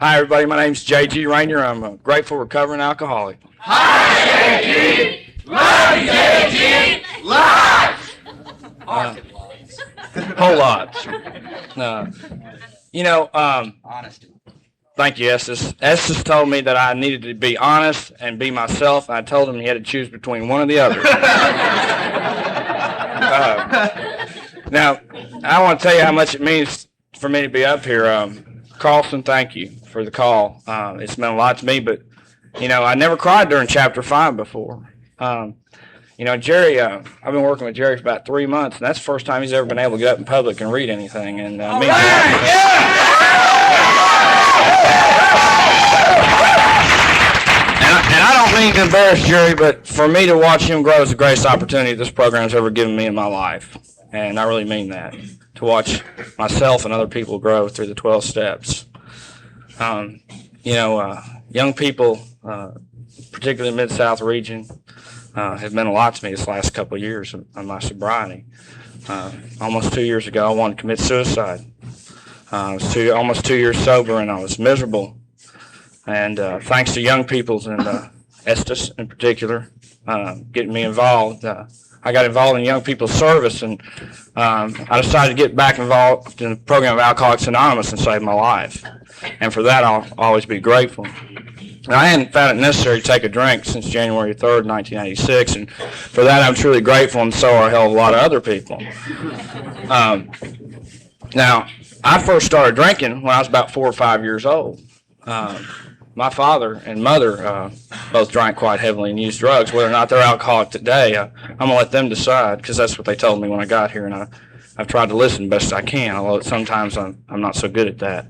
Hi, everybody. My name's G Rainier. I'm a grateful recovering alcoholic. Hi, J.G. Love you, J.G. Live. Whole lot. Honesty. Thank you, Estes. Estes told me that I needed to be honest and be myself. I told him he had to choose between one or the other. Now, I want to tell you how much it means for me to be up here. Carlson, thank you for the call. It's meant a lot to me, but, I never cried during Chapter 5 before. Jerry, I've been working with Jerry for about 3 months, and that's the first time he's ever been able to get up in public and read anything. And means a lot to me. And I don't mean to embarrass Jerry, but for me to watch him grow is the greatest opportunity this program's ever given me in my life. And I really mean that, to watch myself and other people grow through the 12 steps. Young people, particularly in the Mid-South region, have meant a lot to me this last couple of years of my sobriety. Almost 2 years ago, I wanted to commit suicide. I was almost 2 years sober, and I was miserable. And thanks to young people, and Estes in particular, getting me involved, I got involved in young people's service, and I decided to get back involved in the program of Alcoholics Anonymous and save my life. And for that, I'll always be grateful. And I hadn't found it necessary to take a drink since January 3rd, 1986, and for that I'm truly grateful, and so are a hell of a lot of other people. Now, I first started drinking when I was about 4 or 5 years old. My father and mother both drank quite heavily and used drugs. Whether or not they're alcoholic today, I'm going to let them decide, because that's what they told me when I got here, and I've tried to listen best I can, although sometimes I'm not so good at that.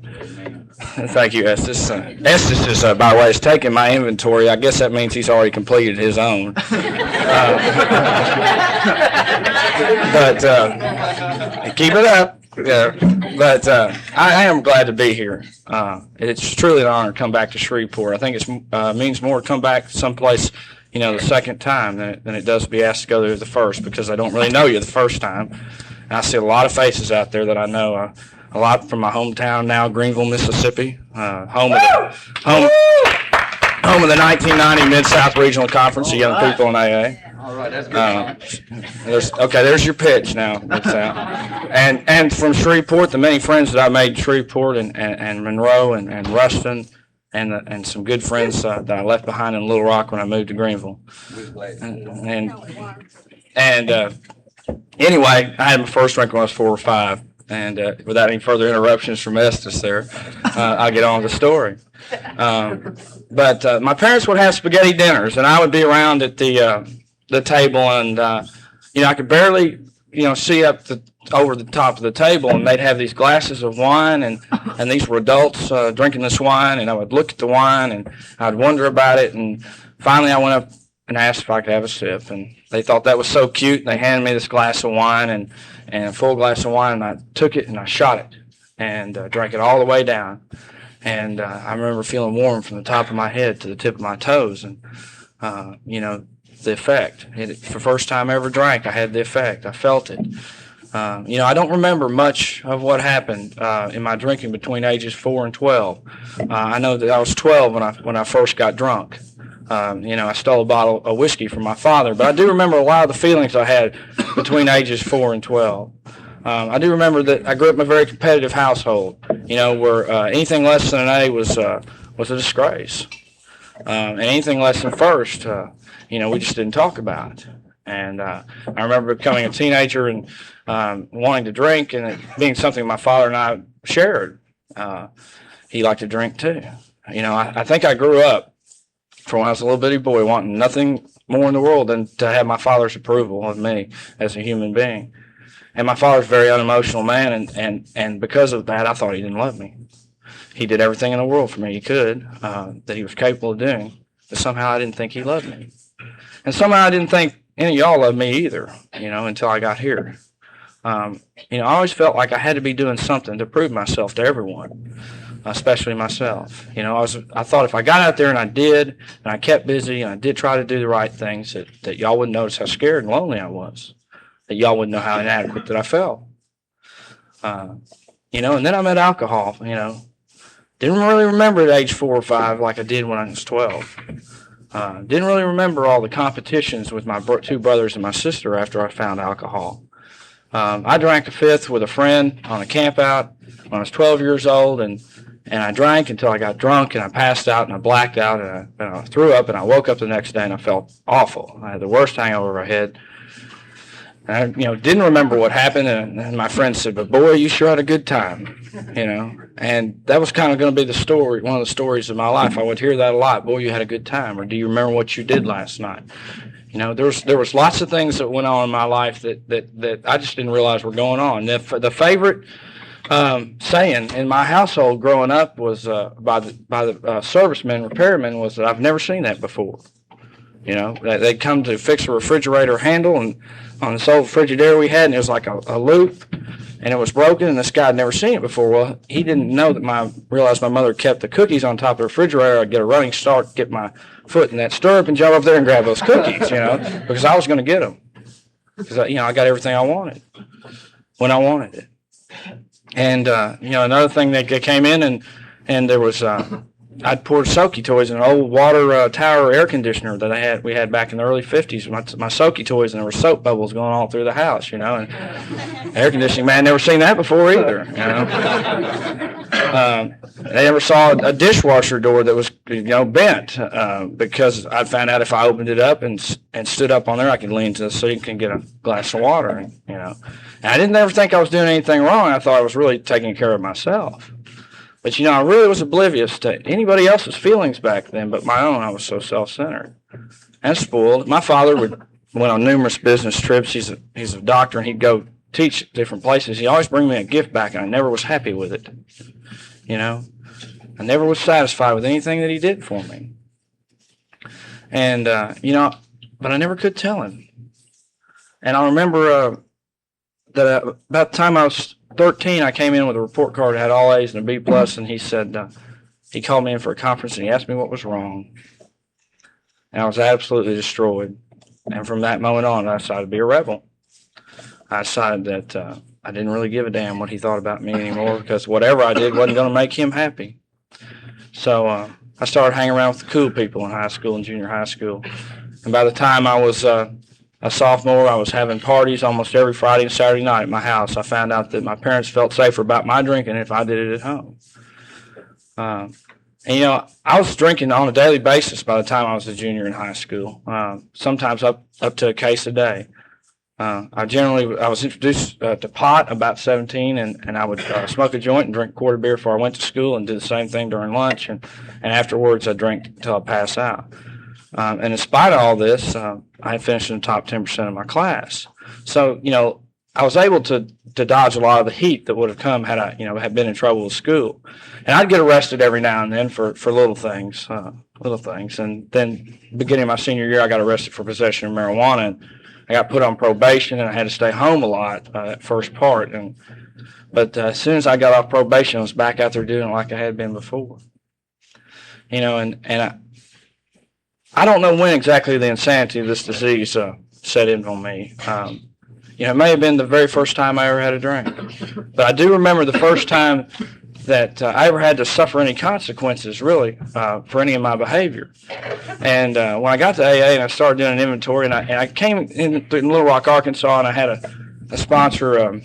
Thank you, Estes. Estes is, by the way, is taking my inventory. I guess that means he's already completed his own. But keep it up. But I am glad to be here. It's truly an honor to come back to Shreveport. I think it means more to come back someplace, the second time than it does to be asked to go there the first, because I don't really know you the first time. And I see a lot of faces out there that I know. A lot from my hometown now, Greenville, Mississippi, home of the 1990 Mid-South Regional Conference of Young People in AA. All right, that's good. There's your pitch now. And from Shreveport, the many friends that I made in Shreveport and Monroe and Ruston, and some good friends that I left behind in Little Rock when I moved to Greenville. Anyway, I had my first drink when I was 4 or 5. And without any further interruptions from Estes there, I'll get on with the story. But my parents would have spaghetti dinners, and I would be around at the table, and I could barely see up over the top of the table, and they'd have these glasses of wine, and these were adults drinking this wine, and I would look at the wine, and I'd wonder about it, and finally I went up and asked if I could have a sip, and they thought that was so cute, and they handed me this glass of wine, and a full glass of wine, and I took it and I shot it and drank it all the way down. And I remember feeling warm from the top of my head to the tip of my toes, and the effect. For the first time I ever drank, I had the effect. I felt it. I don't remember much of what happened in my drinking between ages 4 and 12. I know that I was 12 when I first got drunk. I stole a bottle of whiskey from my father, but I do remember a lot of the feelings I had between ages 4 and 12. I do remember that I grew up in a very competitive household, where anything less than an A was a disgrace. And anything less than first, we just didn't talk about. And I remember becoming a teenager and wanting to drink, and it being something my father and I shared. He liked to drink too. I think I grew up from when I was a little bitty boy wanting nothing more in the world than to have my father's approval of me as a human being. And my father's a very unemotional man, and because of that, I thought he didn't love me. He did everything in the world for me he could, that he was capable of doing, but somehow I didn't think he loved me. And somehow I didn't think any of y'all loved me either, until I got here. I always felt like I had to be doing something to prove myself to everyone, especially myself. I thought if I got out there and I did, and I kept busy, and I did try to do the right things, that y'all wouldn't notice how scared and lonely I was, that y'all wouldn't know how inadequate that I felt. And then I met alcohol, Didn't really remember at age 4 or 5 like I did when I was 12. Didn't really remember all the competitions with my two brothers and my sister after I found alcohol. I drank a fifth with a friend on a camp out when I was 12 years old, and I drank until I got drunk, and I passed out, and I blacked out, and I threw up, and I woke up the next day, and I felt awful. I had the worst hangover I had. And I, didn't remember what happened, and my friend said, "But boy, you sure had a good time," And that was kind of going to be the story, one of the stories of my life. I would hear that a lot. "Boy, you had a good time," or "Do you remember what you did last night?" There was lots of things that went on in my life that I just didn't realize were going on. The favorite saying in my household growing up was by the servicemen, repairmen, was that I've never seen that before. They'd come to fix a refrigerator handle, and on this old Frigidaire we had, and it was like a loop, and it was broken, and this guy had never seen it before. Well, he didn't know that realized my mother kept the cookies on top of the refrigerator. I'd get a running start, get my foot in that stirrup, and jump up there and grab those cookies, because I was going to get them. Because, I got everything I wanted when I wanted it. And, another thing that came in, and there was, I'd poured Soaky toys in an old water tower air conditioner that we had back in the early 50s. My Soaky toys, and there were soap bubbles going all through the house, and air conditioning man never seen that before either, They never saw a dishwasher door that was, bent, because I found out if I opened it up and stood up on there, I could lean to the sink and get a glass of water, And I didn't ever think I was doing anything wrong. I thought I was really taking care of myself. But, I really was oblivious to anybody else's feelings back then but my own. I was so self-centered and spoiled. My father went on numerous business trips. He's a doctor, and he'd go teach at different places. He'd always bring me a gift back, and I never was happy with it. I never was satisfied with anything that he did for me. And, but I never could tell him. And I remember that about the time I was 13, I came in with a report card that had all A's and a B+, and he said, he called me in for a conference, and he asked me what was wrong. And I was absolutely destroyed. And from that moment on, I decided to be a rebel. I decided that I didn't really give a damn what he thought about me anymore, because whatever I did wasn't going to make him happy. So I started hanging around with the cool people in high school and junior high school. And by the time I was a sophomore, I was having parties almost every Friday and Saturday night at my house. I found out that my parents felt safer about my drinking if I did it at home. I was drinking on a daily basis by the time I was a junior in high school, sometimes up to a case a day. I was introduced to pot about 17, and I would smoke a joint and drink a quart of beer before I went to school, and do the same thing during lunch, and afterwards I drank until I pass out. And in spite of all this, I finished in the top 10% of my class. So, I was able to dodge a lot of the heat that would have come had I, had been in trouble with school. And I'd get arrested every now and then for little things. And then beginning my senior year, I got arrested for possession of marijuana, and I got put on probation, and I had to stay home a lot that first part. But as soon as I got off probation, I was back out there doing it like I had been before. I don't know when exactly the insanity of this disease set in on me. It may have been the very first time I ever had a drink. But I do remember the first time that I ever had to suffer any consequences, really, for any of my behavior. And when I got to AA and I started doing an inventory, and I came in Little Rock, Arkansas, and I had a sponsor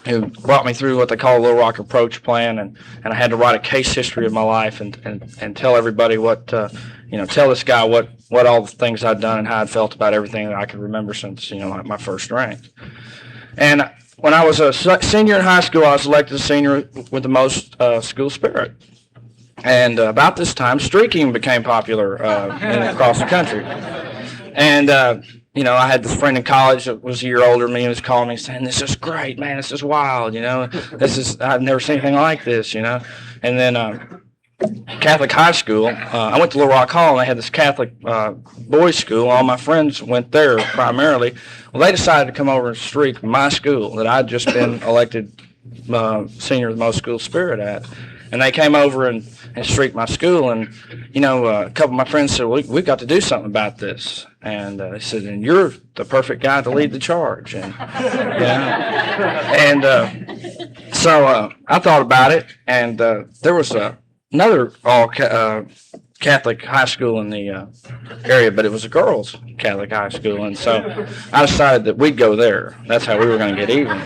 who brought me through what they call a Little Rock Approach Plan, and I had to write a case history of my life and tell everybody tell this guy what all the things I'd done and how I'd felt about everything that I could remember since, like my first drink. And when I was a senior in high school, I was elected a senior with the most school spirit. And about this time, streaking became popular across the country. And, I had this friend in college that was a year older than me, and was calling me saying, "This is great, man. This is wild, I've never seen anything like this, And then Catholic high school, I went to Little Rock Hall, and they had this Catholic boys' school. All my friends went there primarily. Well, they decided to come over and streak my school that I'd just been elected senior of the most school spirit at. And they came over and streaked my school, and, a couple of my friends said, we've got to do something about this. And they said, and you're the perfect guy to lead the charge. And, so I thought about it, and there was another Catholic high school in the area, but it was a girls' Catholic high school, and so I decided that we'd go there. That's how we were going to get even.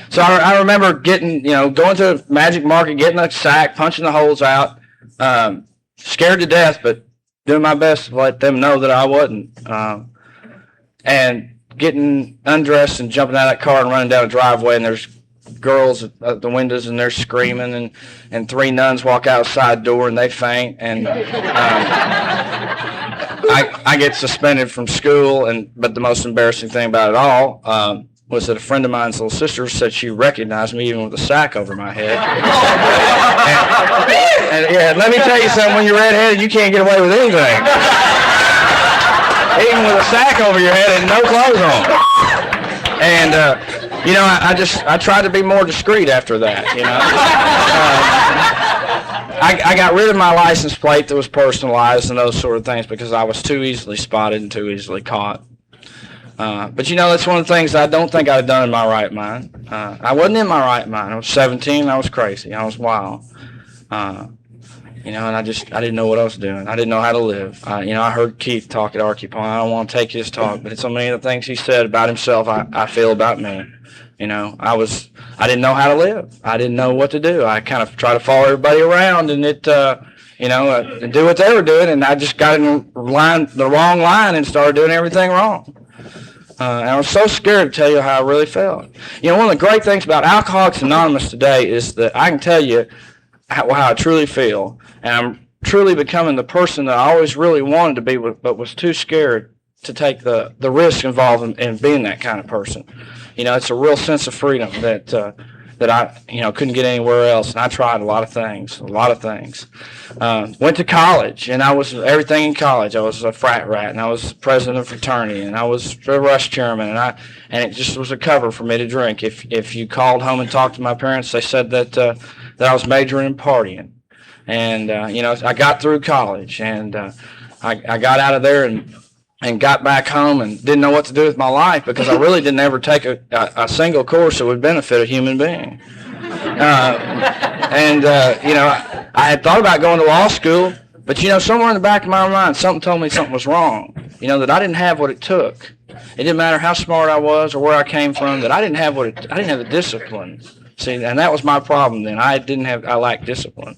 So I remember getting, going to Magic Market, getting a sack, punching the holes out, scared to death, but doing my best to let them know that I wasn't, and getting undressed and jumping out of that car and running down a driveway, and there's girls at the windows and they're screaming, and three nuns walk outside door and they faint, and I get suspended from school. But the most embarrassing thing about it all was that a friend of mine's little sister said she recognized me even with a sack over my head. and yeah, let me tell you something, when you're redheaded you can't get away with anything, even with a sack over your head and no clothes on. And I tried to be more discreet after that, I got rid of my license plate that was personalized and those sort of things because I was too easily spotted and too easily caught. But that's one of the things I don't think I'd done in my right mind. I wasn't in my right mind. I was 17. I was crazy. I was wild. And I didn't know what I was doing. I didn't know how to live. I heard Keith talk at Archipon. I don't want to take his talk, but so many of the things he said about himself, I feel about me. I didn't know how to live. I didn't know what to do. I kind of tried to follow everybody around and and do what they were doing, and I just got in the wrong line and started doing everything wrong. And I was so scared to tell you how I really felt. One of the great things about Alcoholics Anonymous today is that I can tell you how I truly feel, and I'm truly becoming the person that I always really wanted to be, but was too scared to take the risk involved in being that kind of person. It's a real sense of freedom that I couldn't get anywhere else, and I tried a lot of things. Went to college, and I was everything in college. I was a frat rat, and I was president of fraternity, and I was the rush chairman, and it just was a cover for me to drink. If you called home and talked to my parents, they said that I was majoring in partying. And I got through college, and I got out of there and got back home and didn't know what to do with my life because I really didn't ever take a single course that would benefit a human being. I had thought about going to law school, but somewhere in the back of my mind, something told me something was wrong. That I didn't have what it took. It didn't matter how smart I was or where I came from. That I didn't have the discipline. See, and that was my problem then. I lacked discipline.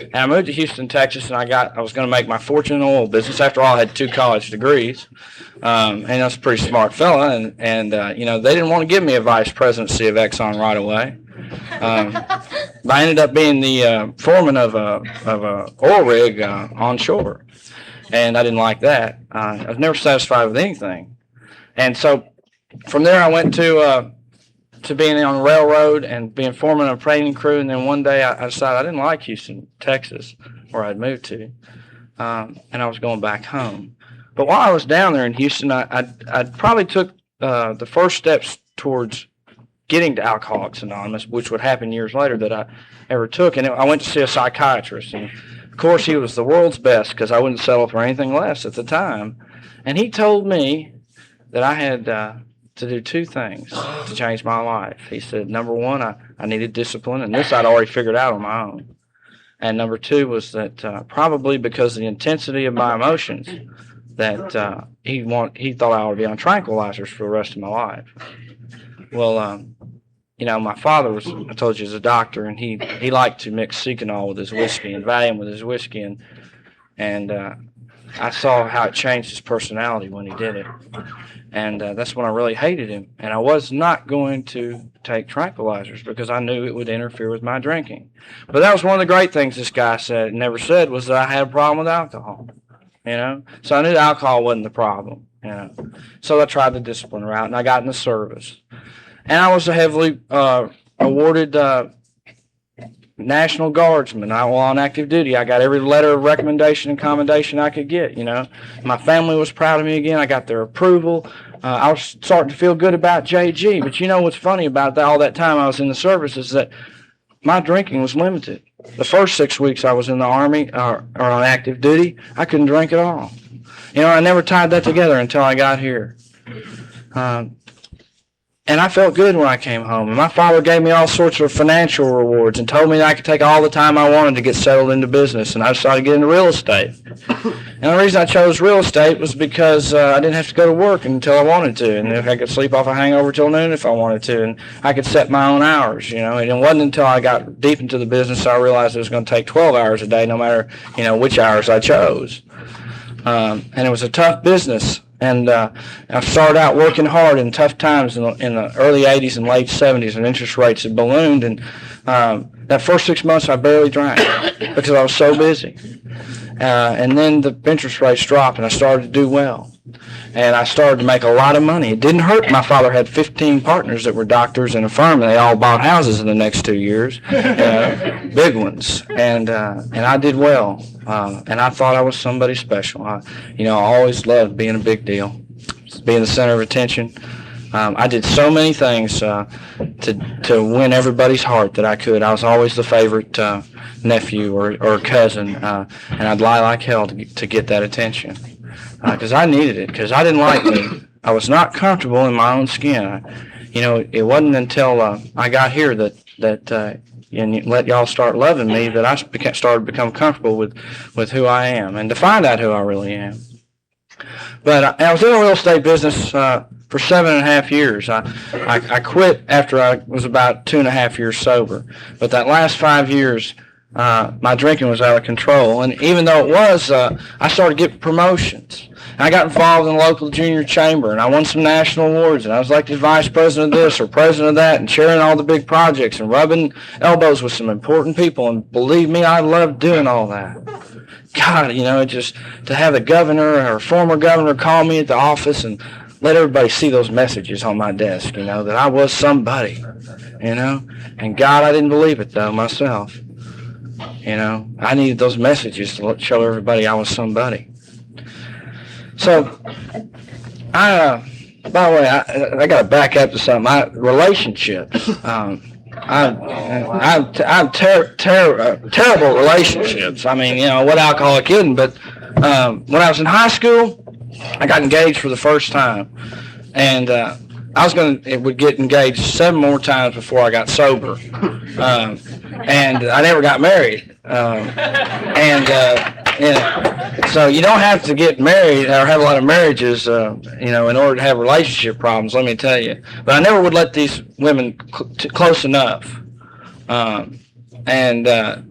And I moved to Houston, Texas, and I was going to make my fortune in the oil business. After all, I had 2 college degrees, and I was a pretty smart fella. And they didn't want to give me a vice presidency of Exxon right away. But I ended up being the foreman of a oil rig onshore, and I didn't like that. I was never satisfied with anything, and so from there I went to being on the railroad and being foreman of a painting crew. And then one day I decided I didn't like Houston, Texas, where I'd moved to, and I was going back home. But while I was down there in Houston, I probably took the first steps towards getting to Alcoholics Anonymous, which would happen years later that I ever took. And I went to see a psychiatrist, and of course he was the world's best because I wouldn't settle for anything less at the time. And he told me that I had to do 2 things to change my life. He said, number 1, I needed discipline, and this I'd already figured out on my own. And number 2 was that probably because of the intensity of my emotions, that he thought I ought to be on tranquilizers for the rest of my life. Well, my father was, I told you, was a doctor, and he liked to mix Seconal with his whiskey and Valium with his whiskey, and I saw how it changed his personality when he did it. And that's when I really hated him. And I was not going to take tranquilizers because I knew it would interfere with my drinking. But that was one of the great things this guy never said, was that I had a problem with alcohol. So I knew alcohol wasn't the problem. So I tried the discipline route, and I got in the service. And I was a heavily awarded National Guardsman. While on active duty, I got every letter of recommendation and commendation I could get. My family was proud of me again. I got their approval. I was starting to feel good about JG. But what's funny about all that time I was in the service is that my drinking was limited. The first 6 weeks I was in the Army or on active duty, I couldn't drink at all. I never tied that together until I got here. And I felt good when I came home. And my father gave me all sorts of financial rewards and told me that I could take all the time I wanted to get settled into business. And I decided to get into real estate. And the reason I chose real estate was because I didn't have to go to work until I wanted to. And if I could sleep off a hangover till noon if I wanted to. And I could set my own hours, you know. And it wasn't until I got deep into the business I realized it was going to take 12 hours a day no matter, you know, which hours I chose. And it was a tough business. And I started out working hard in tough times in the early 80s and late 70s, and interest rates had ballooned. And that first 6 months, I barely drank because I was so busy. And then the interest rates dropped, and I started to do well. And I started to make a lot of money. It didn't hurt. My father had 15 partners that were doctors in a firm, and they all bought houses in the next 2 years, big ones. And I did well. And I thought I was somebody special. I always loved being a big deal, being the center of attention. I did so many things to win everybody's heart that I could. I was always the favorite nephew or cousin, and I'd lie like hell to get that attention because I needed it, because I didn't like me. I was not comfortable in my own skin. It wasn't until I got here that and let y'all start loving me that I started to become comfortable with who I am and to find out who I really am. But I was in the real estate business for 7.5 years. I quit after I was about 2.5 years sober. But that last 5 years, my drinking was out of control. And even though it was, I started getting promotions. I got involved in the local junior chamber, and I won some national awards, and I was elected vice president of this or president of that, and chairing all the big projects and rubbing elbows with some important people. And believe me, I loved doing all that. God, just to have the governor or former governor call me at the office and let everybody see those messages on my desk, that I was somebody, And God, I didn't believe it, though, myself. I needed those messages to show everybody I was somebody. So, by the way, I got to back up to something. Relationships. I have terrible relationships. I mean, what alcoholic isn't? But when I was in high school, I got engaged for the first time, and it would get engaged 7 more times before I got sober, and I never got married. So you don't have to get married or have a lot of marriages, in order to have relationship problems, let me tell you. But I never would let these women close enough. I've got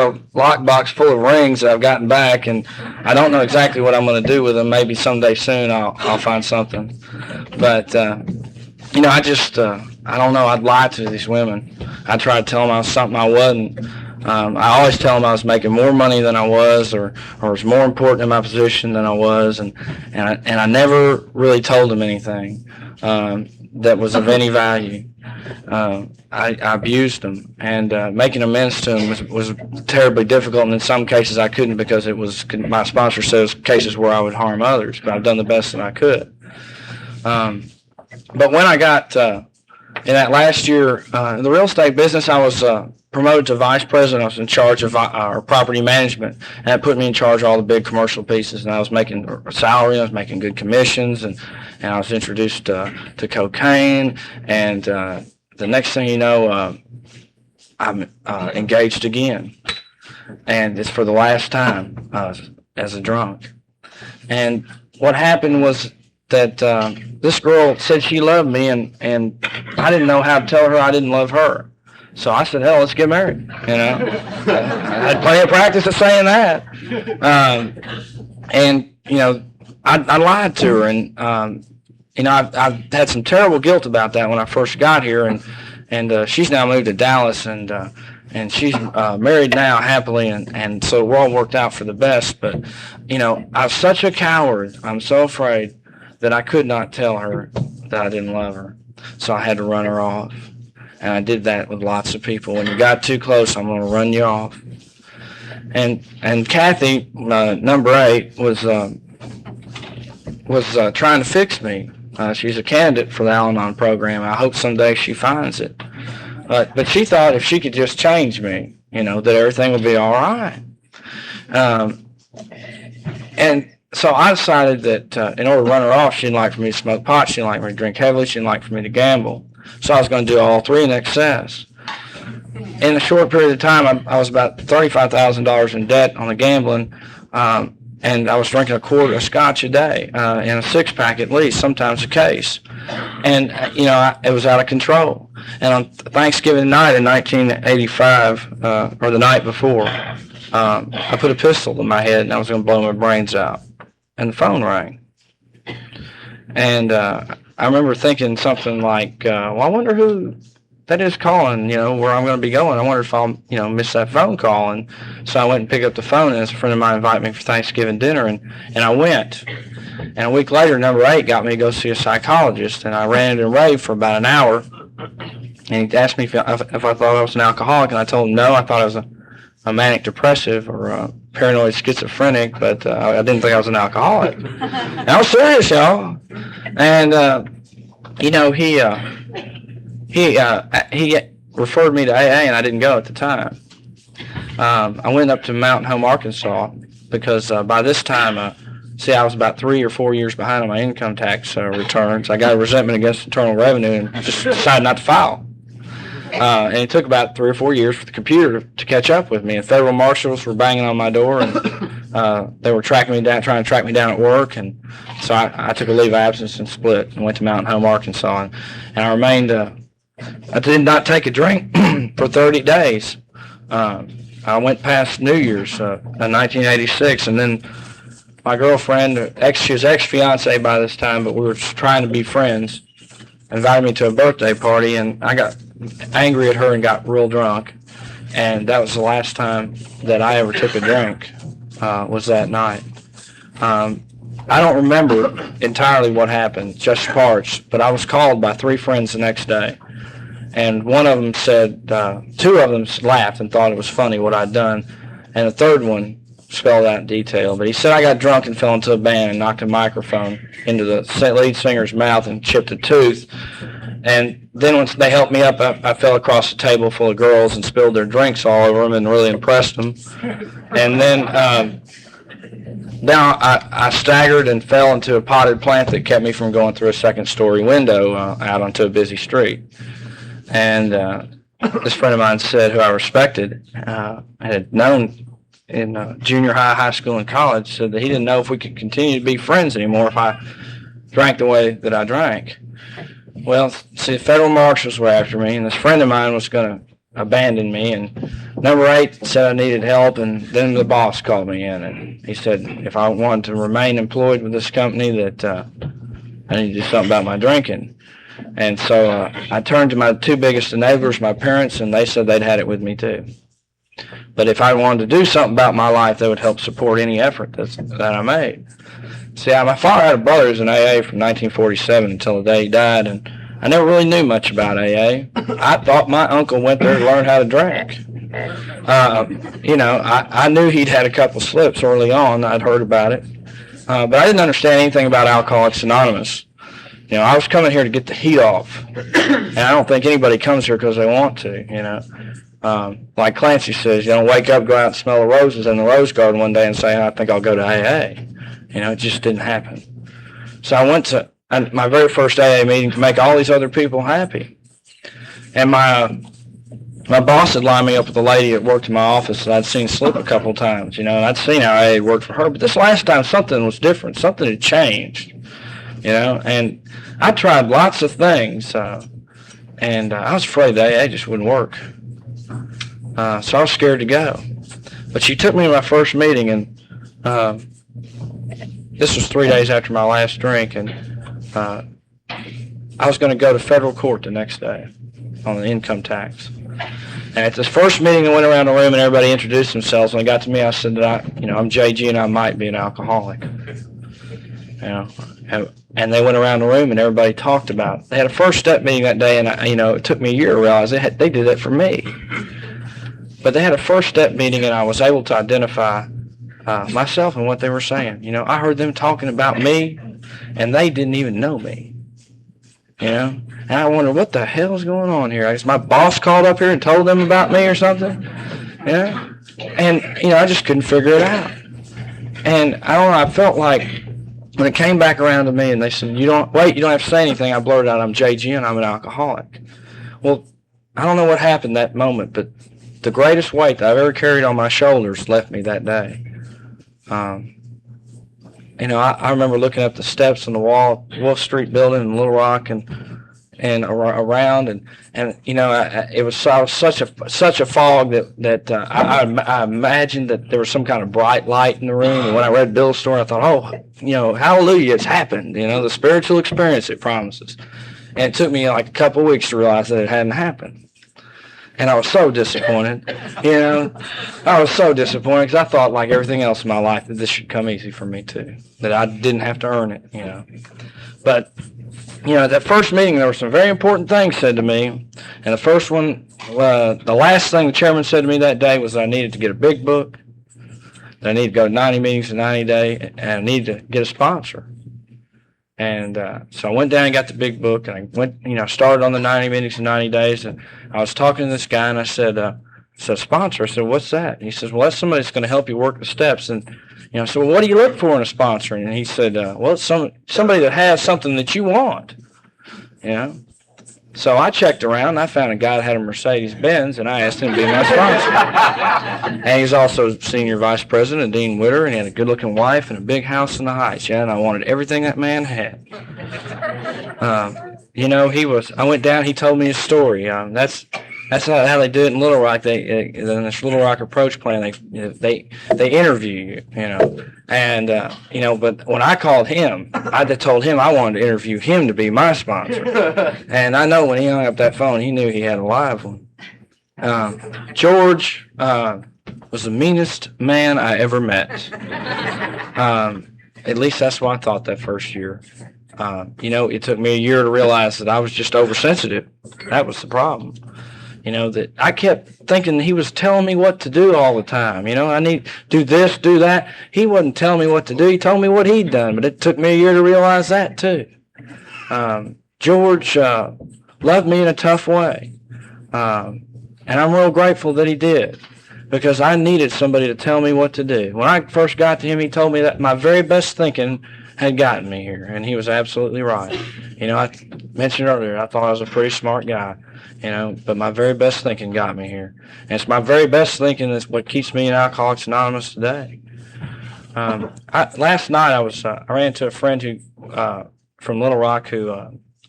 a lockbox full of rings that I've gotten back, and I don't know exactly what I'm going to do with them. Maybe someday soon I'll find something. But, I don't know. I'd lie to these women. I'd try to tell them I was something I wasn't. I always tell them I was making more money than I was, or was more important in my position than I was, and I never really told them anything that was of any value. I abused them, and making amends to them was terribly difficult, and in some cases I couldn't because it was, my sponsor says, cases where I would harm others, but I've done the best that I could. But when I got, in that last year, in the real estate business, I was promoted to vice president. I was in charge of our property management, and that put me in charge of all the big commercial pieces, and I was making a salary, I was making good commissions, and I was introduced to cocaine, and the next thing you know, I'm engaged again, and it's for the last time as a drunk. And what happened was that this girl said she loved me, and I didn't know how to tell her I didn't love her. So I said, hell, let's get married. I had plenty of practice of saying that. I lied to her, and I've had some terrible guilt about that when I first got here, and she's now moved to Dallas, and she's married now happily, and so we're all worked out for the best. But I was such a coward. I'm so afraid that I could not tell her that I didn't love her, so I had to run her off. And I did that with lots of people. When you got too close, I'm going to run you off. And Kathy, number 8, was trying to fix me. She's a candidate for the Al-Anon program. I hope someday she finds it. But she thought if she could just change me, that everything would be all right. And So I decided that in order to run her off, she didn't like for me to smoke pot, she didn't like for me to drink heavily, she didn't like for me to gamble. So I was going to do all three in excess. In a short period of time, I was about $35,000 in debt on the gambling, and I was drinking a quart of scotch a day, and a six-pack at least, sometimes a case. And, it was out of control. And on Thanksgiving night in 1985, or the night before, I put a pistol to my head and I was going to blow my brains out. And the phone rang. And I remember thinking something like, well, I wonder who that is calling, where I'm going to be going. I wonder if I'll, miss that phone call. And so I went and picked up the phone, and a friend of mine invited me for Thanksgiving dinner, and I went. And a week later, number 8 got me to go see a psychologist, and I ran into rave for about an hour. And he asked me if I thought I was an alcoholic, and I told him no, I thought I was a manic depressive or a paranoid schizophrenic, but I didn't think I was an alcoholic. And I was serious, y'all. And he referred me to AA, and I didn't go at the time. I went up to Mountain Home, Arkansas, because by this time, I was about 3 or 4 years behind on my income tax returns. I got a resentment against Internal Revenue and just decided not to file. And it took about 3 or 4 years for the computer to catch up with me. And federal marshals were banging on my door, and they were tracking me down, trying to track me down at work. And so I took a leave of absence and split and went to Mountain Home, Arkansas. And I remained, I did not take a drink for 30 days. I went past New Year's in 1986, and then my girlfriend, she was ex-fiance by this time, but we were just trying to be friends, invited me to a birthday party, and I got angry at her and got real drunk. And that was the last time that I ever took a drink, was that night. I don't remember entirely what happened, just parts, but I was called by 3 friends the next day. And one of them said, 2 of them laughed and thought it was funny what I'd done, and the third one spelled out in detail. But he said I got drunk and fell into a band and knocked a microphone into the lead singer's mouth and chipped a tooth. And then once they helped me up, I fell across a table full of girls and spilled their drinks all over them and really impressed them. And then I staggered and fell into a potted plant that kept me from going through a second-story window out onto a busy street. And this friend of mine said, who I respected, I had known in junior high, high school, and college, said that he didn't know if we could continue to be friends anymore if I drank the way that I drank. Well, see, the federal marshals were after me, and this friend of mine was going to abandon me, and number 8 said I needed help, and then the boss called me in, and he said if I wanted to remain employed with this company that I need to do something about my drinking. And so I turned to my 2 biggest enablers, my parents, and they said they'd had it with me too. But if I wanted to do something about my life, they would help support any effort that I made. See, my father had a brother who was in AA from 1947 until the day he died, and I never really knew much about AA. I thought my uncle went there to learn how to drink. I knew he'd had a couple slips early on. I'd heard about it. But I didn't understand anything about Alcoholics Anonymous. I was coming here to get the heat off, and I don't think anybody comes here because they want to, Like Clancy says, wake up, go out and smell the roses in the rose garden one day and say, I think I'll go to AA. It just didn't happen. So I went to my very first AA meeting to make all these other people happy. And my boss had lined me up with a lady that worked in my office that I'd seen slip a couple times, and I'd seen how AA worked for her. But this last time, something was different. Something had changed, And I tried lots of things, and I was afraid that AA just wouldn't work. So I was scared to go. But she took me to my first meeting, and this was 3 days after my last drink, and I was going to go to federal court the next day on the income tax. And at this first meeting, I went around the room, and everybody introduced themselves. When they got to me, I said that I'm JG, and I might be an alcoholic. And they went around the room, and everybody talked about it. They had a first step meeting that day, and it took me a year to realize they did that for me. But they had a first step meeting, and I was able to identify myself and what they were saying. I heard them talking about me, and they didn't even know me. And I wondered, what the hell is going on here? I guess my boss called up here and told them about me or something. And I just couldn't figure it out. And I don't know, I felt like when it came back around to me and they said, you don't have to say anything, I blurted out, I'm JG and I'm an alcoholic. Well, I don't know what happened that moment, but the greatest weight that I've ever carried on my shoulders left me that day. I remember looking up the steps on the wall, Wolf Street building in Little Rock and around, and it was such a fog that I imagined that there was some kind of bright light in the room. And when I read Bill's story, I thought, oh, hallelujah, it's happened. The spiritual experience it promises. And it took me like a couple of weeks to realize that it hadn't happened. And I was so disappointed, I was so disappointed because I thought, like everything else in my life, that this should come easy for me too, that I didn't have to earn it, But, that first meeting, there were some very important things said to me. And the first one, the last thing the chairman said to me that day was that I needed to get a big book, that I needed to go to 90 meetings in 90 days, and I needed to get a sponsor. And so I went down and got the big book, and I went, started on the 90 meetings in 90 days, and I was talking to this guy, and I said, sponsor. I said, what's that? And he says, well, that's somebody that's going to help you work the steps. And, so what do you look for in a sponsor? And he said, well, it's somebody that has something that you want, So I checked around, and I found a guy that had a Mercedes-Benz, and I asked him to be my sponsor. And he's also senior vice president of Dean Witter, and he had a good-looking wife and a big house in the Heights, and I wanted everything that man had. I went down, he told me his story. That's how they do it in Little Rock. In this Little Rock approach plan, they interview you, but when I called him, I told him I wanted to interview him to be my sponsor. And I know when he hung up that phone, he knew he had a live one. George was the meanest man I ever met. At least that's what I thought that first year. It took me a year to realize that I was just oversensitive. That was the problem. That I kept thinking he was telling me what to do all the time. I need to do this, do that. He wasn't telling me what to do. He told me what he'd done, but it took me a year to realize that too. George loved me in a tough way. And I'm real grateful that he did, because I needed somebody to tell me what to do. When I first got to him, he told me that my very best thinking had gotten me here, and he was absolutely right. I mentioned earlier, I thought I was a pretty smart guy, but my very best thinking got me here. And it's my very best thinking that's what keeps me in Alcoholics Anonymous today. Last night I ran into a friend who from Little Rock who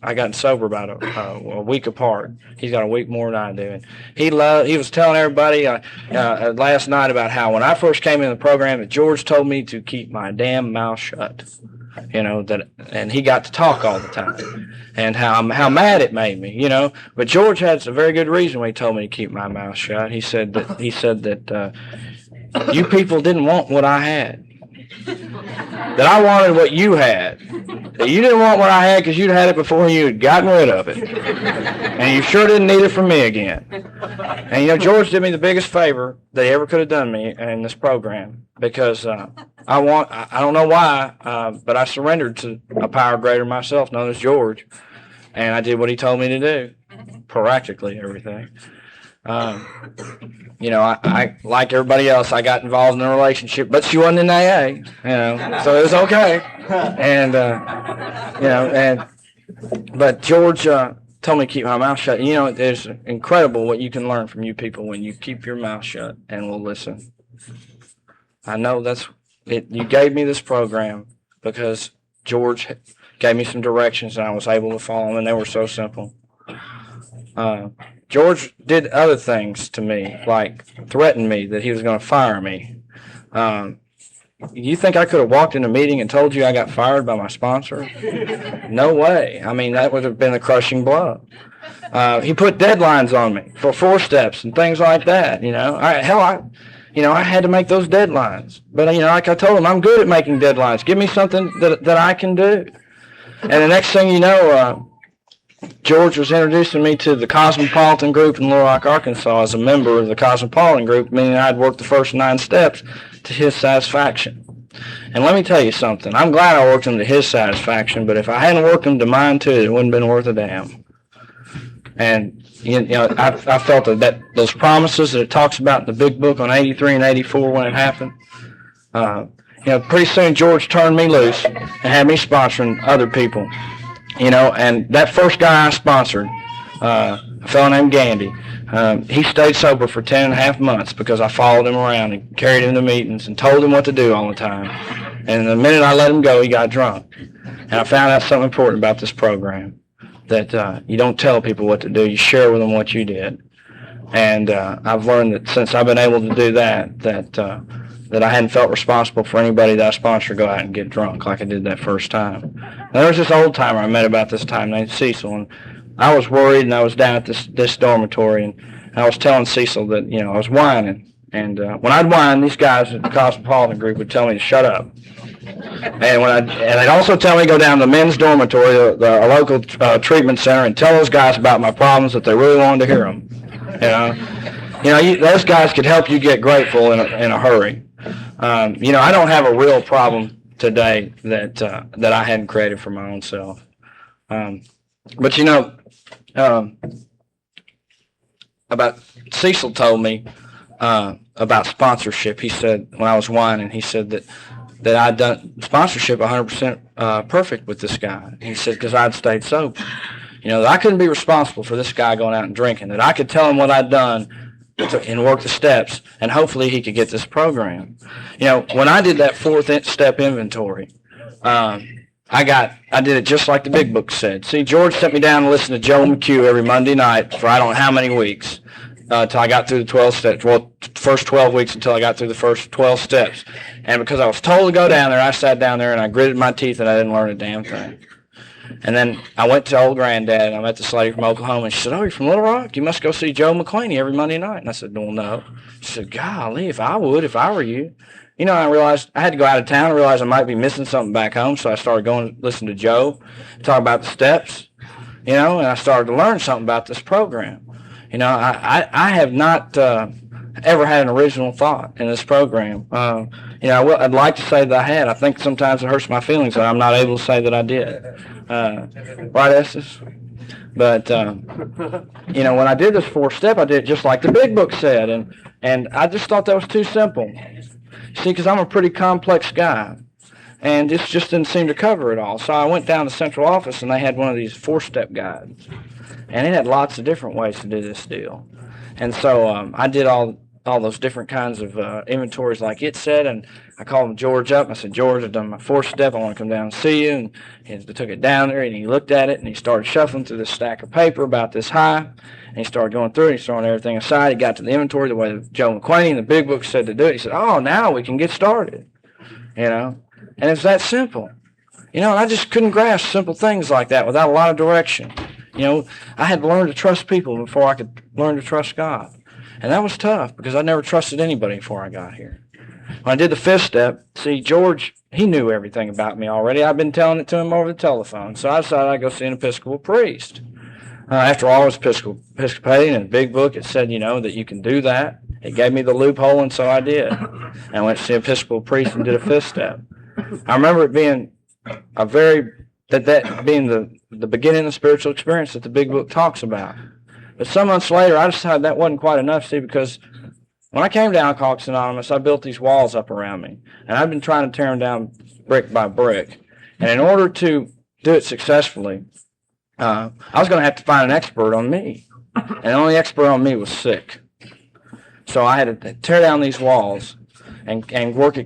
I got sober about a week apart. He's got a week more than I do. And he was telling everybody last night about how when I first came in the program that George told me to keep my damn mouth shut. And he got to talk all the time, and how mad it made me, But George had a very good reason why he told me to keep my mouth shut. He said that you people didn't want what I had, that I wanted what you had. That you didn't want what I had because you'd had it before and you had gotten rid of it, and you sure didn't need it from me again. And George did me the biggest favor that he ever could have done me in this program, because I don't know why, but I surrendered to a power greater than myself, known as George, and I did what he told me to do, practically everything. I like everybody else, I got involved in a relationship, but she wasn't in AA, so it was okay. And but George told me to keep my mouth shut. It's incredible what you can learn from you people when you keep your mouth shut and will listen. I know that's it. You gave me this program because George gave me some directions and I was able to follow them, and they were so simple. George did other things to me, like threatened me that he was going to fire me. You think I could have walked in a meeting and told you I got fired by my sponsor? No way. I mean, that would have been a crushing blow. He put deadlines on me for 4 steps and things like that. I had to make those deadlines. But, like I told him, I'm good at making deadlines. Give me something that I can do. And the next thing you know, George was introducing me to the Cosmopolitan Group in Little Rock, Arkansas, as a member of the Cosmopolitan Group, meaning I'd worked the first 9 steps to his satisfaction. And let me tell you something. I'm glad I worked them to his satisfaction, but if I hadn't worked them to mine too, it wouldn't have been worth a damn. And I felt that those promises that it talks about in the big book on 83 and 84 when it happened, pretty soon George turned me loose and had me sponsoring other people. And that first guy I sponsored, a fellow named Gandy, he stayed sober for 10.5 months because I followed him around and carried him to meetings and told him what to do all the time. And the minute I let him go, he got drunk. And I found out something important about this program, that you don't tell people what to do, you share with them what you did. And I've learned that since I've been able to do that I hadn't felt responsible for anybody that I sponsored go out and get drunk like I did that first time. Now, there was this old timer I met about this time named Cecil, and I was worried, and I was down at this dormitory, and I was telling Cecil that, I was whining. And when I'd whine, these guys at the Cosmopolitan group would tell me to shut up. And they'd also tell me to go down to the men's dormitory, a local treatment center, and tell those guys about my problems that they really wanted to hear them. Those guys could help you get grateful in a hurry. I don't have a real problem today that I hadn't created for my own self. But about Cecil told me about sponsorship. He said when I was whining, he said that I'd done sponsorship 100% perfect with this guy. He said because I'd stayed sober. That I couldn't be responsible for this guy going out and drinking. That I could tell him what I'd done and work the steps, and hopefully he could get this program. When I did that 4th step inventory, I did it just like the big book said. See, George sent me down to listen to Joe McHugh every Monday night for I don't know how many weeks, until I got through the 12 steps. Well, first 12 weeks until I got through the first 12 steps. And because I was told to go down there, I sat down there and I gritted my teeth and I didn't learn a damn thing. And then I went to old granddad, and I met this lady from Oklahoma, and she said, "Oh, you're from Little Rock? You must go see Joe McClaney every Monday night." And I said, "Well, no." She said, "Golly, if I would, if I were you." I realized I had to go out of town. I realized I might be missing something back home, so I started going to listen to Joe, talk about the steps, and I started to learn something about this program. I have not ever had an original thought in this program. I'd like to say that I had. I think sometimes it hurts my feelings that I'm not able to say that I did. Right, Estes? But, when I did this 4th step, I did it just like the big book said, and I just thought that was too simple. See, because I'm a pretty complex guy, and this just didn't seem to cover it all. So I went down to the central office, and they had one of these 4-step guides, and it had lots of different ways to do this deal. And so I did all those different kinds of inventories like it said, and I called George up, and I said, "George, I've done my 4th step, I want to come down and see you." And he took it down there, and he looked at it, and he started shuffling through this stack of paper about this high, and he started going through it, he's throwing everything aside. He got to the inventory the way Joe McClaney in the big book said to do it. He said, "Oh, now we can get started." And it's that simple. And I just couldn't grasp simple things like that without a lot of direction. I had to learn to trust people before I could learn to trust God. And that was tough because I never trusted anybody before I got here. When I did the 5th step, see, George, he knew everything about me already. I've been telling it to him over the telephone. So I decided I'd go see an Episcopal priest. After all, I was Episcopalian, in the big book it said, that you can do that. It gave me the loophole, and so I did. And I went to see an Episcopal priest and did a 5th step. I remember it being that being the beginning of the spiritual experience that the big book talks about. But some months later, I decided that wasn't quite enough, see, because when I came to Alcoholics Anonymous, I built these walls up around me. And I've been trying to tear them down brick by brick. And in order to do it successfully, I was going to have to find an expert on me. And the only expert on me was sick. So I had to tear down these walls and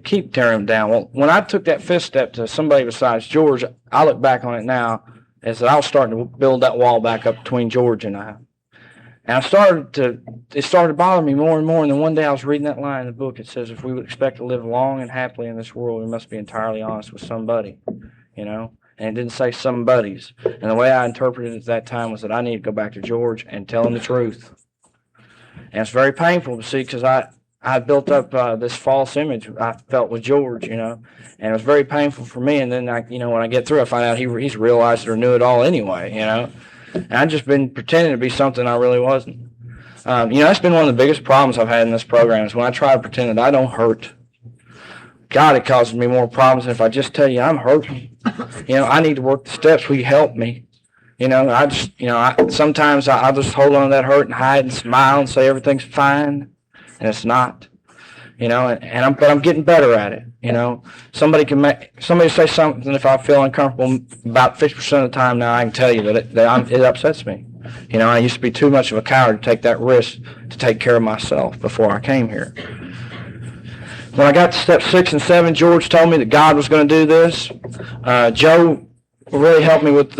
keep tearing them down. Well, when I took that 5th step to somebody besides George, I look back on it now as that I was starting to build that wall back up between George and I. And it started to bother me more and more. And then one day I was reading that line in the book. It says, if we would expect to live long and happily in this world, we must be entirely honest with somebody, And it didn't say somebody's. And the way I interpreted it at that time was that I need to go back to George and tell him the truth. And it's very painful to see because I built up this false image I felt with George, and it was very painful for me. And then, when I get through, I find out he's realized it or knew it all anyway, And I've just been pretending to be something I really wasn't. That's been one of the biggest problems I've had in this program is when I try to pretend that I don't hurt. God, it causes me more problems than if I just tell you I'm hurting. I need to work the steps. Will you help me? Sometimes I'll just hold on to that hurt and hide and smile and say everything's fine, and it's not. but I'm getting better at it. Somebody say something if I feel uncomfortable about 50% of the time now. I can tell you that it upsets me. I used to be too much of a coward to take that risk to take care of myself before I came here. When I got to step 6 and 7, George told me that God was going to do this. Joe really helped me with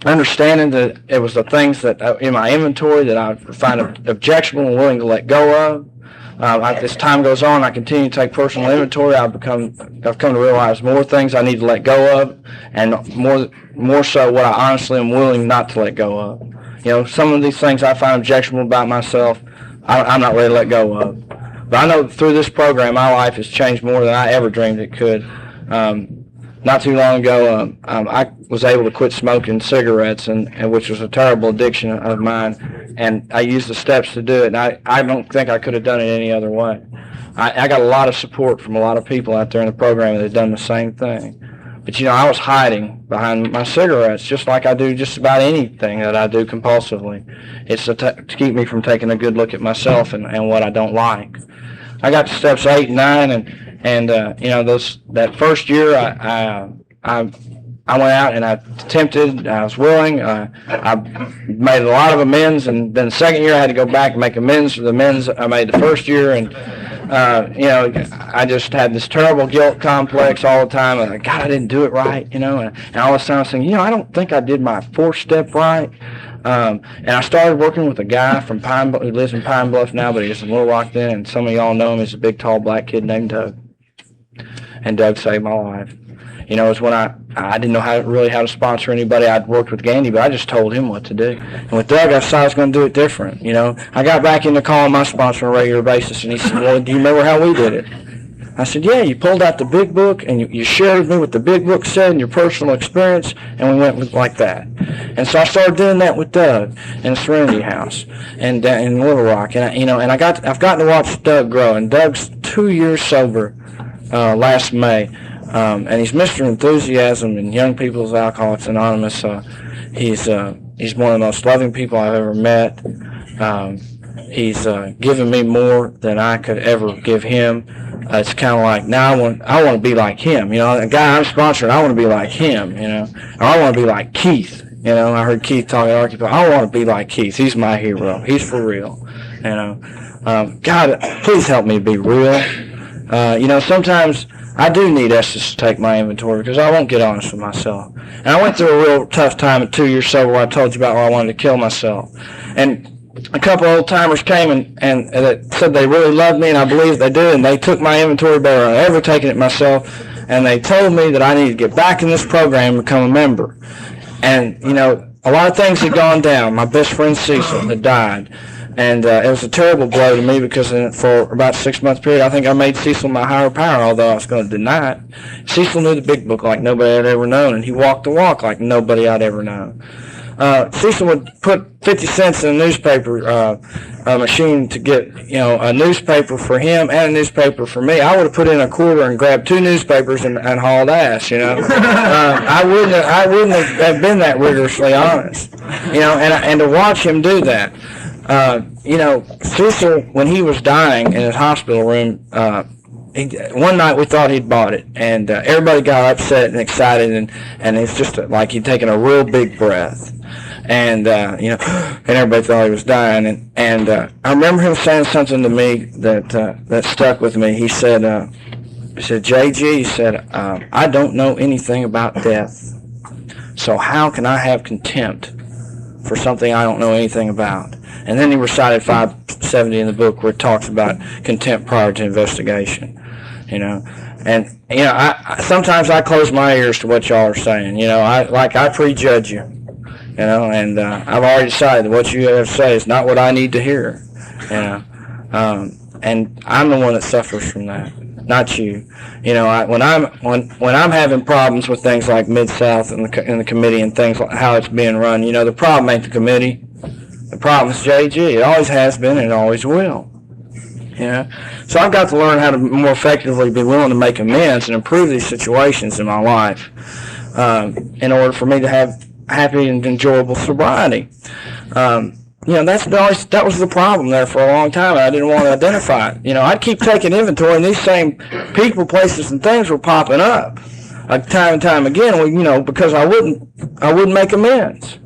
understanding that it was the things that in my inventory that I find objectionable and willing to let go of. As time goes on, I continue to take personal inventory. I've come to realize more things I need to let go of, and more so what I honestly am willing not to let go of. Some of these things I find objectionable about myself, I'm not ready to let go of. But I know through this program, my life has changed more than I ever dreamed it could. Not too long ago, I was able to quit smoking cigarettes, and which was a terrible addiction of mine, and I used the steps to do it, and I don't think I could have done it any other way. I got a lot of support from a lot of people out there in the program that had done the same thing. But, I was hiding behind my cigarettes, just like I do just about anything that I do compulsively. It's to keep me from taking a good look at myself and what I don't like. I got to steps 8 and 9, and that first year I went out and I attempted. I was willing. I made a lot of amends, and then the second year I had to go back and make amends for the amends I made the first year, and I just had this terrible guilt complex all the time. And God, I didn't do it right, and all this time I was thinking, I don't think I did my 4th step right. And I started working with a guy from who lives in Pine Bluff now, but he was in Little Rock then, and some of y'all know him. He's a big, tall, black kid named Doug. And Doug saved my life. It was when I didn't know how to sponsor anybody. I'd worked with Gandy, but I just told him what to do. And with Doug, I decided I was going to do it different. I got back into calling my sponsor on a regular basis, and he said, "Well, do you remember how we did it?" I said, "Yeah, you pulled out the big book, and you shared with me what the big book said and your personal experience, and we went like that." And so I started doing that with Doug in the Serenity House and in Little Rock. And I've gotten to watch Doug grow, and Doug's 2 years sober last May. And he's Mr. Enthusiasm in Young People's Alcoholics Anonymous. He's one of the most loving people I've ever met. He's given me more than I could ever give him. It's kind of like, now I want to be like him. The guy I'm sponsoring, I want to be like him, or I want to be like Keith. I heard Keith talking to Archie, I want to be like Keith. He's my hero. He's for real. God, please help me be real. Sometimes I do need Estes to take my inventory because I won't get honest with myself. And I went through a real tough time at 2 years sober where I told you about where I wanted to kill myself. And a couple of old timers came and that said they really loved me, and I believe they do, and they took my inventory better than I've ever taken it myself, and they told me that I need to get back in this program and become a member. And, a lot of things had gone down. My best friend Cecil had died. And it was a terrible blow to me because for about a 6-month period, I think I made Cecil my higher power, although I was going to deny it. Cecil knew the big book like nobody had ever known, and he walked the walk like nobody I'd ever known. Cecil would put 50 cents in a newspaper machine to get, a newspaper for him and a newspaper for me. I would have put in a quarter and grabbed 2 newspapers and hauled ass, I wouldn't have been that rigorously honest, and to watch him do that. Cecil, when he was dying in his hospital room, one night we thought he'd bought it, and everybody got upset and excited, and it's just like he'd taken a real big breath, and and everybody thought he was dying, and I remember him saying something to me that stuck with me. He said, "JG," he said, "I don't know anything about death, so how can I have contempt for something I don't know anything about?" And then he recited 570 in the book where it talks about contempt prior to investigation, And, I sometimes I close my ears to what y'all are saying, I prejudge you, and I've already decided that what you have to say is not what I need to hear, and I'm the one that suffers from that, not you. When I'm having problems with things like Mid-South and the committee and things like how it's being run, the problem ain't the committee. The problem is JG. It always has been and it always will. So I've got to learn how to more effectively be willing to make amends and improve these situations in my life in order for me to have happy and enjoyable sobriety. that was the problem there for a long time. I didn't want to identify it. I'd keep taking inventory, and these same people, places, and things were popping up time and time again. Because I wouldn't make amends.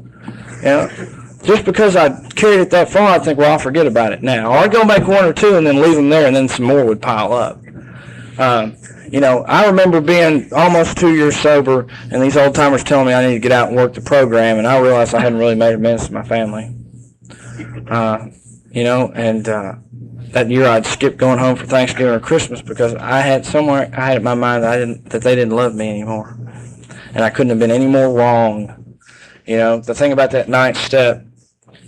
Just because I carried it that far, I'd think, well, I'll forget about it now. Or I'd go make one or two and then leave them there, and then some more would pile up. I remember being almost 2 years sober, and these old timers telling me I need to get out and work the program, and I realized I hadn't really made amends to my family. That year I'd skip going home for Thanksgiving or Christmas because I had in my mind that they didn't love me anymore, and I couldn't have been any more wrong. The thing about that ninth step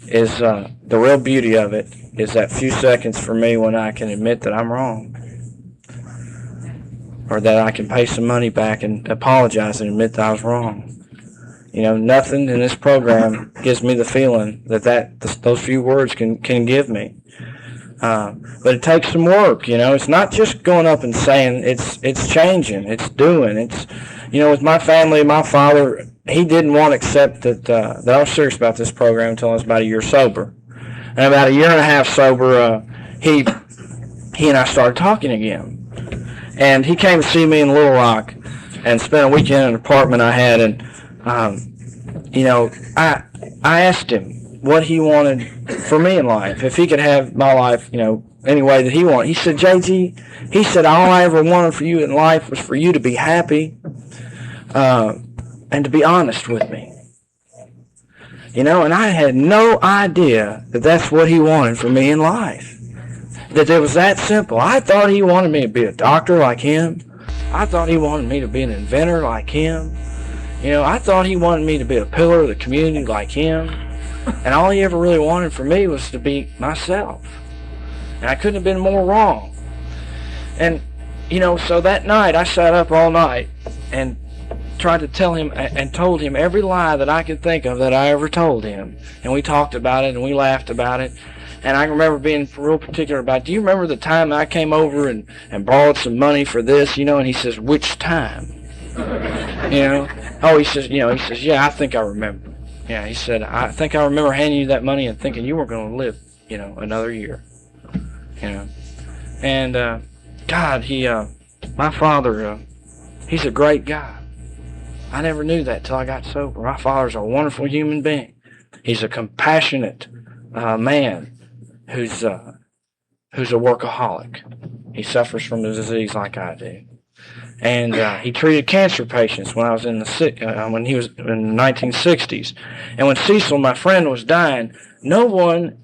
is the real beauty of it is that few seconds for me when I can admit that I'm wrong, or that I can pay some money back and apologize and admit that I was wrong. Nothing in this program gives me the feeling that those few words can give me. But it takes some work. It's not just going up and saying. It's changing. It's doing. With my family, my father, he didn't want to accept that I was serious about this program until I was about a year sober. And about a year and a half sober, he and I started talking again. And he came to see me in Little Rock and spent a weekend in an apartment I had. And I asked him what he wanted for me in life, if he could have my life, any way that he wanted. He said, JG, he said, all I ever wanted for you in life was for you to be happy, and to be honest with me. And I had no idea that that's what he wanted for me in life. That it was that simple. I thought he wanted me to be a doctor like him. I thought he wanted me to be an inventor like him. I thought he wanted me to be a pillar of the community like him. And all he ever really wanted for me was to be myself. And I couldn't have been more wrong. And, so that night I sat up all night and tried to tell him and told him every lie that I could think of that I ever told him. And we talked about it and we laughed about it. And I remember being real particular about, do you remember the time I came over and borrowed some money for this, And he says, which time? He says, yeah, I think I remember. Yeah, he said, I think I remember handing you that money and thinking you weren't going to live, another year. And, God, my father, he's a great guy. I never knew that till I got sober. My father's a wonderful human being. He's a compassionate man who's a workaholic. He suffers from the disease like I do. And he treated cancer patients when I was when he was in the 1960s. And when Cecil, my friend, was dying, no one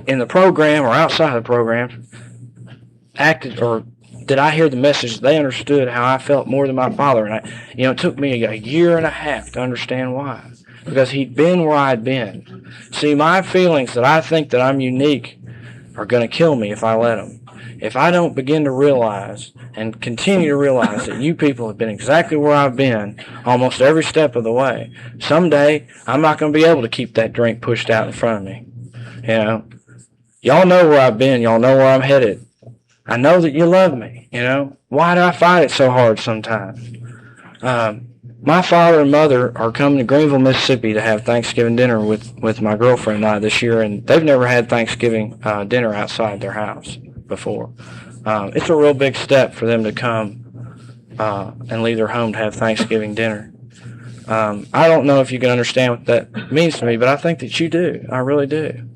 in the program or outside of the program acted, or did I hear the message. They understood how I felt more than my father. And it took me a year and a half to understand why. Because he'd been where I'd been. See, my feelings that I think that I'm unique are going to kill me if I let them. If I don't begin to realize and continue to realize that you people have been exactly where I've been almost every step of the way, someday I'm not going to be able to keep that drink pushed out in front of me. Y'all know where I've been. Y'all know where I'm headed. I know that you love me. Why do I fight it so hard sometimes? My father and mother are coming to Greenville, Mississippi to have Thanksgiving dinner with my girlfriend and I this year, and they've never had Thanksgiving dinner outside their house before. It's a real big step for them to come and leave their home to have Thanksgiving dinner. I don't know if you can understand what that means to me, but I think that you do. I really do.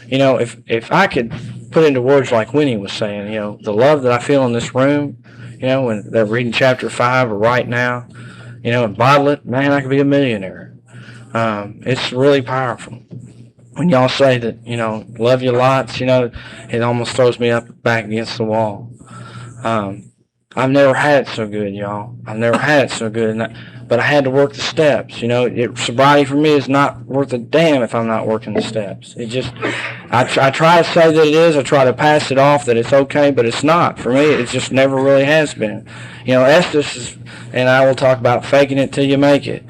If I could put into words like Winnie was saying, the love that I feel in this room, when they're reading chapter 5 or right now, and bottle it, man, I could be a millionaire. It's really powerful. When y'all say that, love you lots, it almost throws me up back against the wall. I've never had it so good, y'all. I've never had it so good. But I had to work the steps. Sobriety for me is not worth a damn if I'm not working the steps. I try to say that it is. I try to pass it off that it's okay, but it's not. For me, it just never really has been. Estes is, and I will talk about faking it till you make it.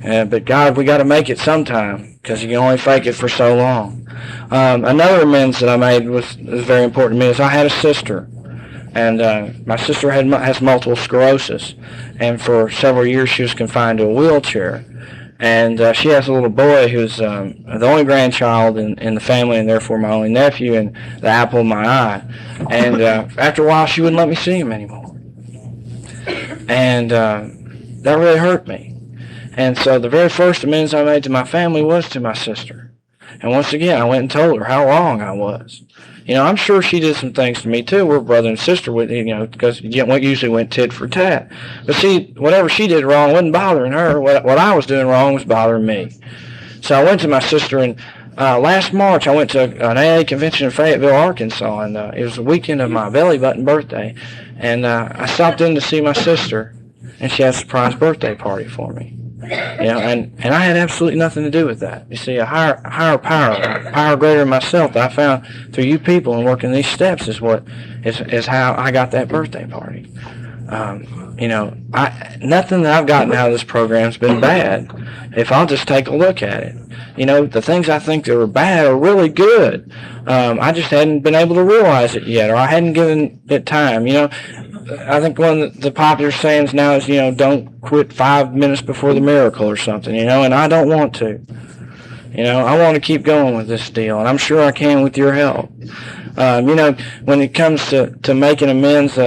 But God, we got to make it sometime, because you can only fake it for so long. Another amends that I made was very important to me is I had a sister. And my sister has multiple sclerosis, and for several years she was confined to a wheelchair. And she has a little boy who's the only grandchild in the family, and therefore my only nephew and the apple of my eye. And after a while, she wouldn't let me see him anymore. And that really hurt me. And so the very first amends I made to my family was to my sister. And once again, I went and told her how wrong I was. I'm sure she did some things to me too. We're brother and sister, because usually went tit for tat. But see, whatever she did wrong wasn't bothering her. What I was doing wrong was bothering me. So I went to my sister, and last March I went to an AA convention in Fayetteville, Arkansas, and it was the weekend of my belly button birthday. And I stopped in to see my sister, and she had a surprise birthday party for me. And I had absolutely nothing to do with that. You see, a higher power, a power greater than myself that I found through you people and working these steps is how I got that birthday party. Nothing that I've gotten out of this program's been bad. If I'll just take a look at it, the things I think that were bad are really good. I just hadn't been able to realize it yet, or I hadn't given it time. I think one of the popular sayings now is, don't quit 5 minutes before the miracle or something, and I don't want to. I want to keep going with this deal, and I'm sure I can with your help. When it comes to making amends,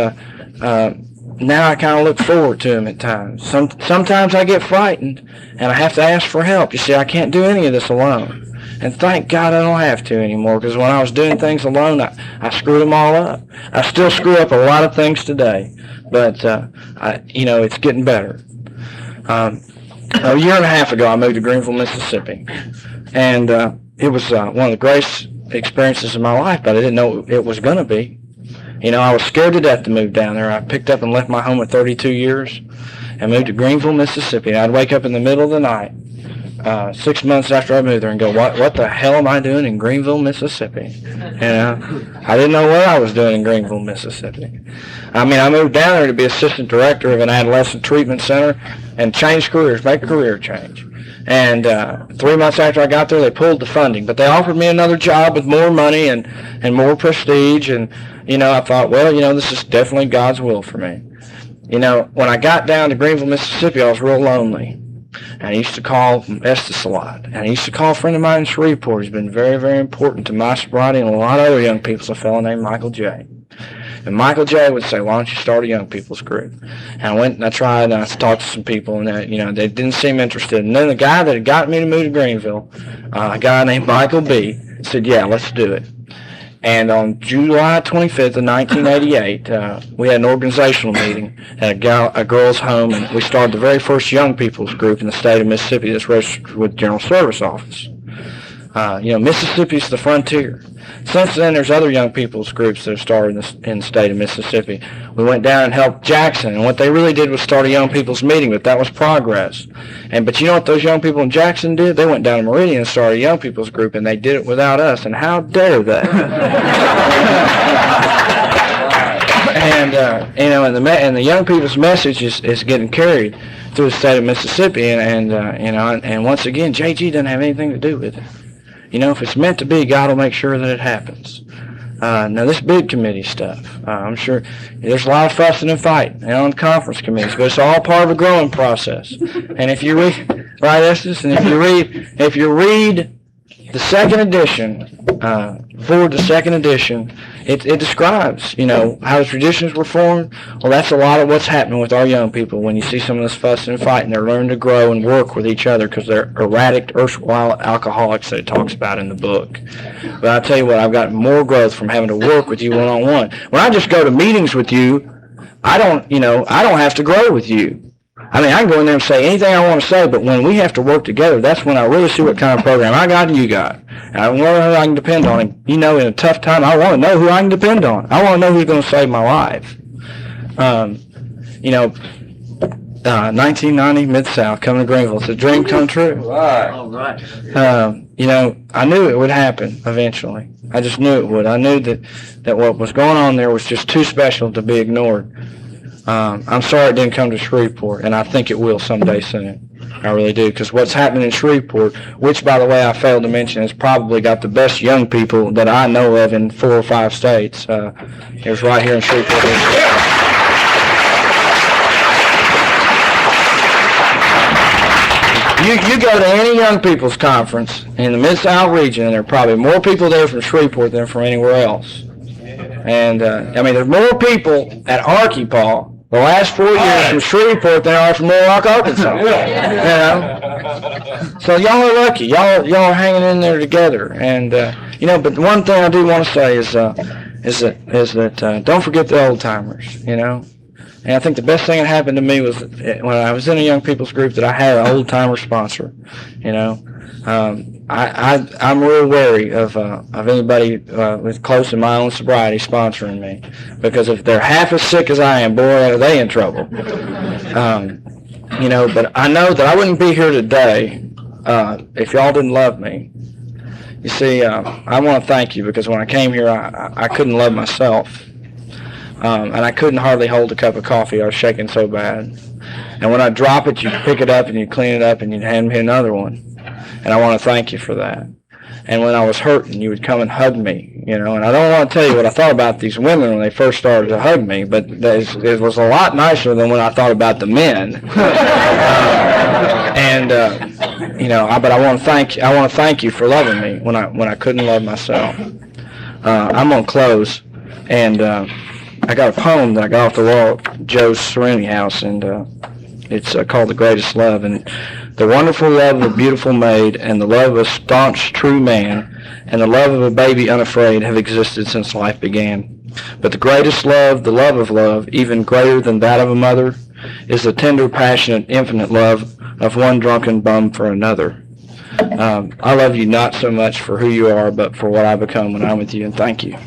now I kind of look forward to them at times. Sometimes I get frightened, and I have to ask for help. You see, I can't do any of this alone. And thank God I don't have to anymore, because when I was doing things alone, I screwed them all up. I still screw up a lot of things today, but it's getting better. A year and a half ago, I moved to Greenville, Mississippi, and it was one of the greatest experiences of my life, but I didn't know it was going to be. I was scared to death to move down there. I picked up and left my home at 32 years and moved to Greenville, Mississippi. And I'd wake up in the middle of the night, 6 months after I moved there, and go, what the hell am I doing in Greenville, Mississippi? I didn't know what I was doing in Greenville, Mississippi. I moved down there to be assistant director of an adolescent treatment center and change careers, make a career change. And 3 months after I got there, they pulled the funding. But they offered me another job with more money and more prestige. And, I thought, this is definitely God's will for me. When I got down to Greenville, Mississippi, I was real lonely. And I used to call Estes a lot. And I used to call a friend of mine in Shreveport who's been very, very important to my sobriety and a lot of other young people, a fellow named Michael J. And Michael J. would say, why don't you start a young people's group? And I went and I tried and I talked to some people, and they didn't seem interested. And then the guy that had got me to move to Greenville, a guy named Michael B., said, yeah, let's do it. And on July 25th of 1988, we had an organizational meeting at a girls' home, and we started the very first young people's group in the state of Mississippi that's registered with the General Service Office. Mississippi's the frontier. Since then, there's other young people's groups that have started in the state of Mississippi. We went down and helped Jackson, and what they really did was start a young people's meeting, but that was progress. But you know what those young people in Jackson did? They went down to Meridian and started a young people's group, and they did it without us, and how dare they? And the young people's message is getting carried through the state of Mississippi, and once again, JG doesn't have anything to do with it. If it's meant to be, God will make sure that it happens. Now, this bid committee stuff, I'm sure there's a lot of fussing and fighting on conference committees, but it's all part of a growing process. And if you read, right, Estes, and if you read the second edition, forward to second edition, it describes, how the traditions were formed. Well, that's a lot of what's happening with our young people. When you see some of this fussing and fighting, they're learning to grow and work with each other because they're erratic, erstwhile alcoholics that it talks about in the book. But I tell you what, I've got more growth from having to work with you one-on-one. When I just go to meetings with you, I don't have to grow with you. I can go in there and say anything I want to say, but when we have to work together, that's when I really see what kind of program I got and you got. And I want to know who I can depend on. And, in a tough time, I want to know who I can depend on. I want to know who's going to save my life. 1990, Mid-South, coming to Greenville. It's a dream come true. All right. I knew it would happen eventually. I just knew it would. I knew that what was going on there was just too special to be ignored. I'm sorry it didn't come to Shreveport, and I think it will someday soon. I really do, because what's happening in Shreveport, which, by the way, I failed to mention, has probably got the best young people that I know of in 4 or 5 states. It's right here in Shreveport. you go to any young people's conference in the Mid-South region, and there are probably more people there from Shreveport than from anywhere else. And, I mean, there's more people at Archipel the last 4 years from Shreveport than there are from Little Rock, Arkansas. You know? So y'all are lucky. Y'all are hanging in there together. And, you know, but one thing I do want to say is that don't forget the old timers, you know. And I think the best thing that happened to me was when I was in a young people's group that I had an old timer sponsor, you know. I'm real wary of anybody with close to my own sobriety sponsoring me, because if they're half as sick as I am, boy, are they in trouble. You know, but I know that I wouldn't be here today if y'all didn't love me. You see, I want to thank you, because when I came here, I couldn't love myself. And I couldn't hardly hold a cup of coffee. I was shaking so bad. And when I drop it, you pick it up and you clean it up and you hand me another one. And I want to thank you for that. And when I was hurting, you would come and hug me, you know. And I don't want to tell you what I thought about these women when they first started to hug me, but it was a lot nicer than when I thought about the men. You know, but I want to thank you for loving me when I couldn't love myself. I'm gonna close, and I got a poem that I got off the wall at Joe's Serenity House, and it's called "The Greatest Love." And the wonderful love of a beautiful maid, and the love of a staunch, true man, and the love of a baby unafraid have existed since life began. But the greatest love, the love of love, even greater than that of a mother, is the tender, passionate, infinite love of one drunken bum for another. I love you not so much for who you are, but for what I become when I'm with you, and thank you.